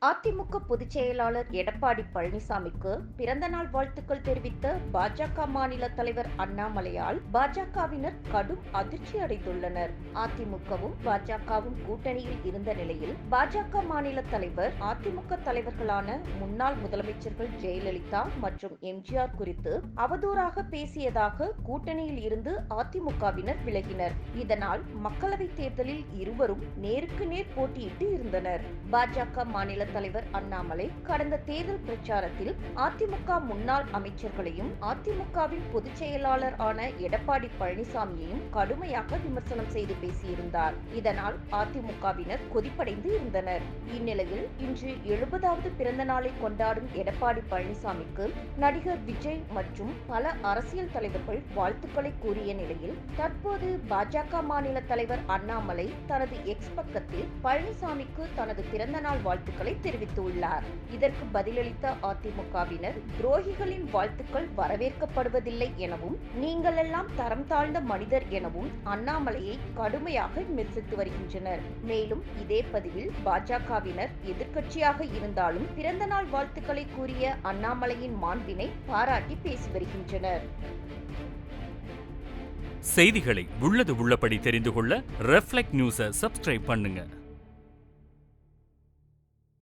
அதிமுக பொதுச் செயலாளர் எடப்பாடி பழனிசாமிக்கு பிறந்தநாள் வாழ்த்துக்கள் தெரிவித்த பாஜக மாநில தலைவர் அண்ணாமலையால் பாஜகவினர் கடும் அதிர்ச்சி அடைந்துள்ளனர். அதிமுகவும் பாஜகவும் கூட்டணியில் இருந்த நிலையில் பாஜக மாநில தலைவர் அதிமுக தலைவர்களான முன்னாள் முதலமைச்சர்கள் ஜெயலலிதா மற்றும் எம்ஜிஆர் குறித்து அவதூறாக பேசியதாக கூட்டணியில் இருந்து அதிமுகவினர் விலகினர். இதனால் மக்களவைத் தேர்தலில் இருவரும் நேருக்கு நேர் போட்டியிட்டு இருந்தனர். பாஜக மாநில தலைவர் அண்ணாமலை கடந்த தேர்தல் பிரச்சாரத்தில் அதிமுக முன்னாள் அமைச்சர்களையும் அதிமுகவின் பொதுச் செயலாளர் ஆன எடப்பாடி பழனிசாமியையும் கடுமையாக விமர்சனம் செய்து பேசியிருந்தார். இதனால் அதிமுகவினர் கொதிப்படைந்து இருந்தனர். இந்நிலையில் இன்று 70வது பிறந்த நாளை கொண்டாடும் எடப்பாடி பழனிசாமிக்கு நடிகர் விஜய் மற்றும் பல அரசியல் தலைவர்கள் வாழ்த்துக்களை கூறிய நிலையில் தற்போது பாஜக மாநில தலைவர் அண்ணாமலை தனது எக்ஸ் பக்கத்தில் பழனிசாமிக்கு தனது பிறந்த நாள் வாழ்த்துக்களை தெரிவித்துள்ளார். இதற்கு பதிலளித்த அதிமுகவினர் துரோகிகளின் வாழ்த்துக்கள் வரவேற்கப்படுவதில்லை எனவும் நீங்களெல்லாம் தரம் தாழ்ந்த மனிதர் எனவும் அண்ணாமலையை கடுமையாக விமர்சித்து வருகின்றனர். மேலும் இதே பதிவில் பாஜகவினர் எதிர்க்கட்சியாக இருந்தாலும் பிறந்த நாள் வாழ்த்துக்களை கூறிய அண்ணாமலையின் மாண்பினை பாராட்டி பேசி வருகின்றனர். செய்திகளை உள்ளது உள்ளபடி தெரிந்து கொள்ள ரெஃப்ளெக்ட் நியூஸை சப்ஸ்கிரைப் பண்ணுங்க.